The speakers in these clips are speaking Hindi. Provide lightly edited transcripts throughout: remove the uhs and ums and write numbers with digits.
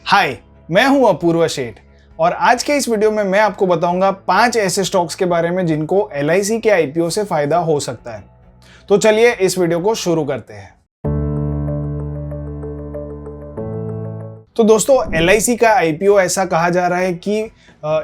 हाय, मैं हूं अपूर्व शेठ और आज के इस वीडियो में मैं आपको बताऊंगा 5 ऐसे स्टॉक्स के बारे में जिनको एलआईसी के आईपीओ से फायदा हो सकता है। तो चलिए इस वीडियो को शुरू करते हैं। तो दोस्तों, एलआईसी का आईपीओ ऐसा कहा जा रहा है कि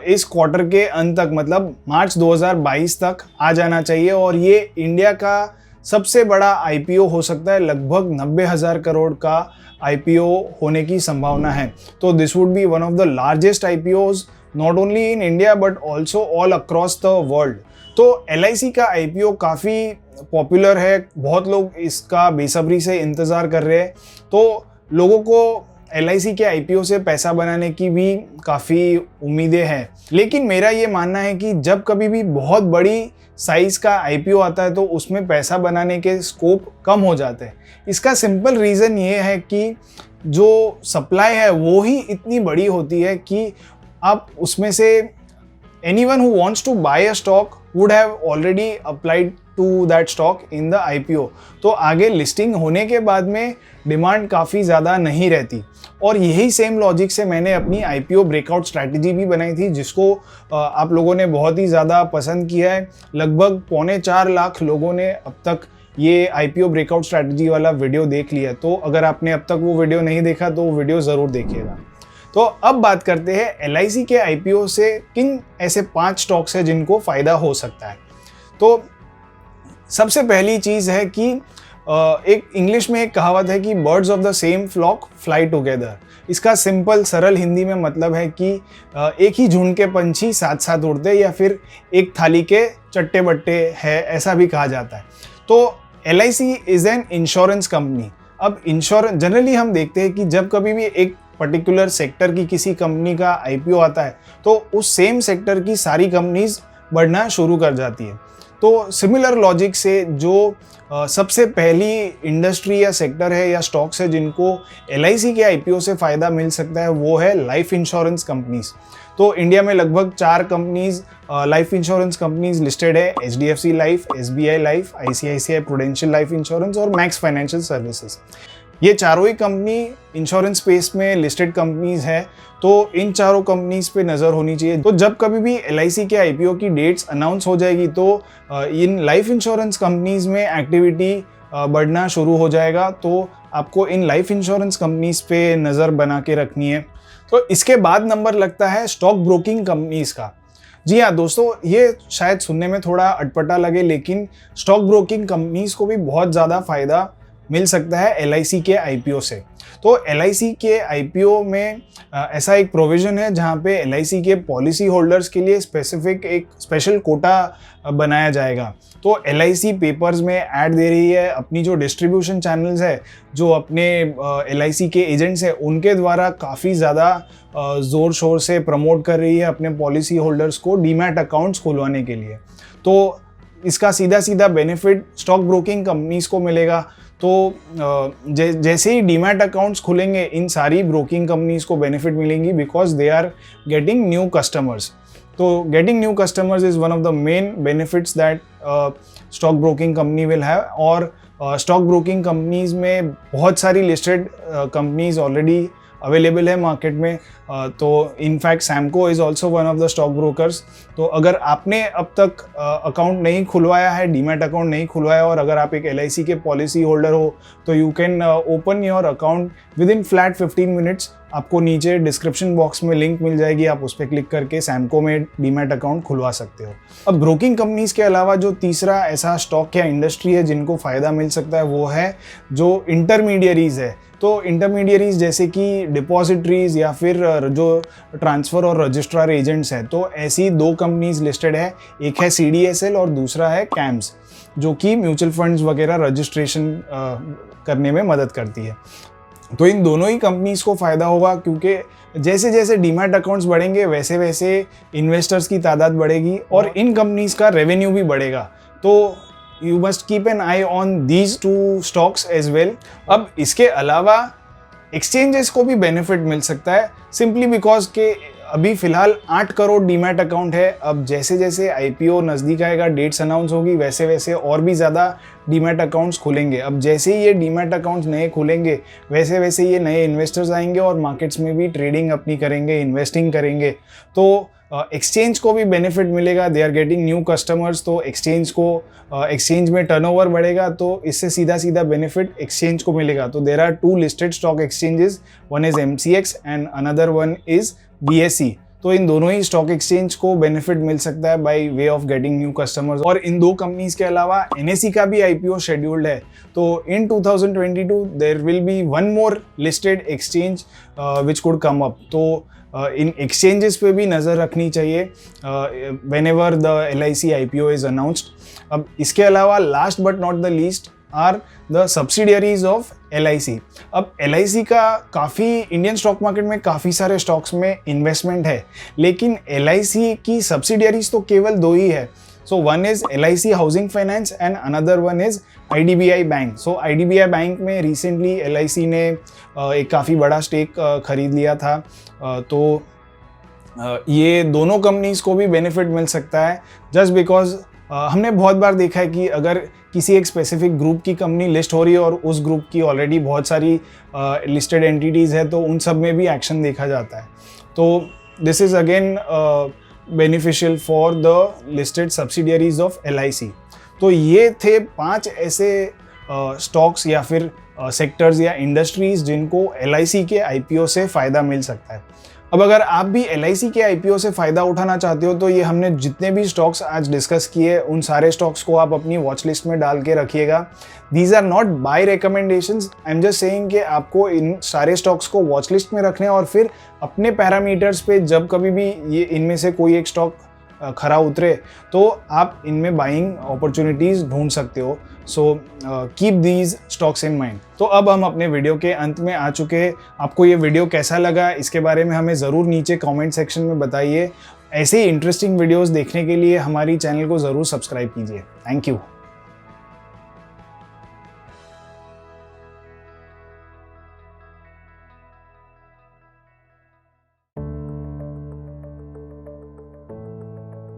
इस क्वार्टर के अंत तक मतलब मार्च 2022 तक आ जाना चाहिए और ये इंडिया का सबसे बड़ा आईपीओ हो सकता है। लगभग 90,000 करोड़ का आईपीओ होने की संभावना है। तो this would be one of the largest IPOs not only in India but also all across the world. तो एलआईसी का आईपीओ काफ़ी पॉपुलर है, बहुत लोग इसका बेसब्री से इंतज़ार कर रहे हैं। तो लोगों को एलआईसी के आईपीओ से पैसा बनाने की भी काफ़ी उम्मीदें हैं, लेकिन मेरा ये मानना है कि जब कभी भी बहुत बड़ी साइज़ का आईपीओ आता है तो उसमें पैसा बनाने के स्कोप कम हो जाते हैं। इसका सिंपल रीज़न ये है कि जो सप्लाई है वो ही इतनी बड़ी होती है कि आप उसमें से anyone who wants to buy a stock would have already applied to that stock in the IPO। तो आगे लिस्टिंग होने के बाद में डिमांड काफ़ी ज़्यादा नहीं रहती और यही सेम लॉजिक से मैंने अपनी IPO ब्रेकआउट स्ट्रैटेजी भी बनाई थी, जिसको आप लोगों ने बहुत ही ज़्यादा पसंद किया है। लगभग 4.25 लाख लोगों ने अब तक ये IPO ब्रेकआउट स्ट्रैटेजी वाला वीडियो देख लिया। तो अगर आपने अब तक वो वीडियो नहीं देखा तो वो वीडियो ज़रूर देखिएगा। तो अब बात करते हैं एलआईसी के आईपीओ से किन ऐसे 5 स्टॉक्स हैं जिनको फ़ायदा हो सकता है। तो सबसे पहली चीज़ है कि एक इंग्लिश में एक कहावत है कि birds of the same flock fly together. इसका सिंपल सरल हिंदी में मतलब है कि एक ही झुंड के पंछी साथ साथ उड़ते या फिर एक थाली के चट्टे बट्टे है, ऐसा भी कहा जाता है। तो LIC is an insurance company. अब इंश्योरेंस जनरली हम देखते हैं कि जब कभी भी एक पर्टिकुलर सेक्टर की किसी कंपनी का आईपीओ आता है तो उस सेम सेक्टर की सारी कंपनीज बढ़ना शुरू कर जाती है। तो सिमिलर लॉजिक से जो सबसे पहली इंडस्ट्री या सेक्टर है या स्टॉक्स है जिनको एलआईसी के आईपीओ से फ़ायदा मिल सकता है वो है लाइफ इंश्योरेंस कंपनीज। तो इंडिया में लगभग 4 companies life insurance companies listed है, HDFC Life, SBI Life, ICICI Prudential Life Insurance और मैक्स फाइनेंशियल सर्विसेज। ये चारों ही कंपनी इंश्योरेंस स्पेस में लिस्टेड कंपनीज है, तो इन चारों कंपनीज पे नज़र होनी चाहिए। तो जब कभी भी एलआईसी के आईपीओ की डेट्स अनाउंस हो जाएगी तो इन लाइफ इंश्योरेंस कंपनीज में एक्टिविटी बढ़ना शुरू हो जाएगा। तो आपको इन लाइफ इंश्योरेंस कंपनीज पे नज़र बना के रखनी है। तो इसके बाद नंबर लगता है स्टॉक ब्रोकिंग कंपनीज का। जी हाँ दोस्तों, ये शायद सुनने में थोड़ा अटपटा लगे लेकिन स्टॉक ब्रोकिंग कंपनीज को भी बहुत ज़्यादा फ़ायदा मिल सकता है एलआईसी के आईपीओ से। तो एलआईसी के आईपीओ में ऐसा एक प्रोविज़न है जहाँ पे एलआईसी के पॉलिसी होल्डर्स के लिए स्पेसिफिक एक स्पेशल कोटा बनाया जाएगा। तो एलआईसी पेपर्स में ऐड दे रही है, अपनी जो डिस्ट्रीब्यूशन चैनल्स है, जो अपने एलआईसी के एजेंट्स हैं उनके द्वारा काफ़ी ज़्यादा ज़ोर शोर से प्रमोट कर रही है अपने पॉलिसी होल्डर्स को डीमैट अकाउंट्स खुलवाने के लिए। तो इसका सीधा सीधा बेनिफिट स्टॉक ब्रोकिंग कंपनीज को मिलेगा। तो जैसे ही डीमैट अकाउंट्स खुलेंगे इन सारी ब्रोकिंग कंपनीज को बेनिफिट मिलेंगी because they are getting new customers. तो getting new customers is one of the main benefits that stock broking company will have. और स्टॉक ब्रोकिंग कंपनीज में बहुत सारी लिस्टेड कंपनीज ऑलरेडी अवेलेबल है मार्केट में। तो in fact Samco is also one of the stock brokers. तो अगर आपने अब तक अकाउंट नहीं खुलवाया है, डीमैट अकाउंट नहीं खुलवाया और अगर आप एक एलआईसी के पॉलिसी होल्डर हो तो you can open your account with in flat 15 minutes. आपको नीचे डिस्क्रिप्शन बॉक्स में लिंक मिल जाएगी, आप उस पर क्लिक करके सैमको में डीमैट अकाउंट खुलवा सकते हो। अब ब्रोकिंग कंपनीज के अलावा जो तीसरा ऐसा स्टॉक या इंडस्ट्री है जिनको फ़ायदा मिल सकता है वो है जो इंटरमीडियरीज़ है। तो इंटरमीडियरीज जैसे कि डिपॉजिटरीज या फिर जो ट्रांसफ़र और रजिस्ट्रार एजेंट्स हैं, तो ऐसी 2 कंपनीज लिस्टेड है। एक है सीडीएसएल और दूसरा है कैम्स, जो कि म्यूचुअल फंड्स वगैरह रजिस्ट्रेशन करने में मदद करती है। तो इन दोनों ही कंपनीज को फ़ायदा होगा क्योंकि जैसे जैसे डीमैट अकाउंट्स बढ़ेंगे वैसे वैसे इन्वेस्टर्स की तादाद बढ़ेगी और इन कंपनीज का रेवेन्यू भी बढ़ेगा। तो you must keep an eye on these 2 stocks as well. अब इसके अलावा एक्सचेंजेस को भी बेनिफिट मिल सकता है सिंपली बिकॉज के अभी फिलहाल 8 करोड़ डीमैट अकाउंट है। अब जैसे जैसे आईपीओ नज़दीक आएगा, डेट्स अनाउंस होगी, वैसे वैसे और भी ज़्यादा डीमैट अकाउंट्स खुलेंगे। अब जैसे ही ये डीमैट अकाउंट्स नए खुलेंगे, वैसे वैसे ये नए इन्वेस्टर्स आएंगे और मार्केट्स में भी ट्रेडिंग अपनी करेंगे, इन्वेस्टिंग करेंगे। तो एक्सचेंज को भी बेनिफिट मिलेगा, they are getting new customers. तो एक्सचेंज में टर्नओवर बढ़ेगा, तो इससे सीधा सीधा बेनिफिट एक्सचेंज को मिलेगा। तो there are 2 listed stock exchanges, one is MCX and another one is BSE। तो इन दोनों ही स्टॉक एक्सचेंज को बेनिफिट मिल सकता है by way of getting new customers. और इन 2 कंपनीज के अलावा NSE का भी IPO शेड्यूल्ड है। तो in 2022 there will be one more listed exchange which could come up. तो इन एक्सचेंजेस पे भी नज़र रखनी चाहिए whenever the LIC IPO is announced. अब इसके अलावा last but not the least are the subsidiaries of LIC। अब LIC का काफ़ी इंडियन स्टॉक मार्केट में काफ़ी सारे स्टॉक्स में इन्वेस्टमेंट है, लेकिन LIC की सब्सिडियरीज तो केवल 2 ही है। So one is LIC housing finance and another one is IDBI bank. So IDBI bank में रिसेंटली LIC ने एक काफ़ी बड़ा स्टेक खरीद लिया था। तो ये दोनों कंपनीज को भी बेनिफिट मिल सकता है, जस्ट बिकॉज हमने बहुत बार देखा है कि अगर किसी एक स्पेसिफिक ग्रुप की कंपनी लिस्ट हो रही है और उस ग्रुप की ऑलरेडी बहुत सारी लिस्टेड एंटिटीज़ है, तो उन सब में भी एक्शन देखा जाता है। तो this is again beneficial for the listed subsidiaries of LIC। तो ये थे 5 ऐसे स्टॉक्स या फिर सेक्टर्स या इंडस्ट्रीज जिनको LIC के IPO से फ़ायदा मिल सकता है। अब अगर आप भी LIC के IPO से फ़ायदा उठाना चाहते हो, तो ये हमने जितने भी स्टॉक्स आज डिस्कस किए, उन सारे स्टॉक्स को आप अपनी वॉच लिस्ट में डाल के रखिएगा। These are not buy recommendations, I am just saying कि आपको इन सारे स्टॉक्स को वॉच लिस्ट में रखने और फिर अपने पैरामीटर्स पे जब कभी भी ये इनमें से कोई एक स्टॉक खरा उतरे तो आप इनमें बाइंग अपॉर्चुनिटीज़ ढूंढ सकते हो। So keep these stocks in mind. तो अब हम अपने वीडियो के अंत में आ चुके हैं। आपको ये वीडियो कैसा लगा, इसके बारे में हमें ज़रूर नीचे कमेंट सेक्शन में बताइए। ऐसे ही इंटरेस्टिंग वीडियोस देखने के लिए हमारी चैनल को ज़रूर सब्सक्राइब कीजिए। Thank you.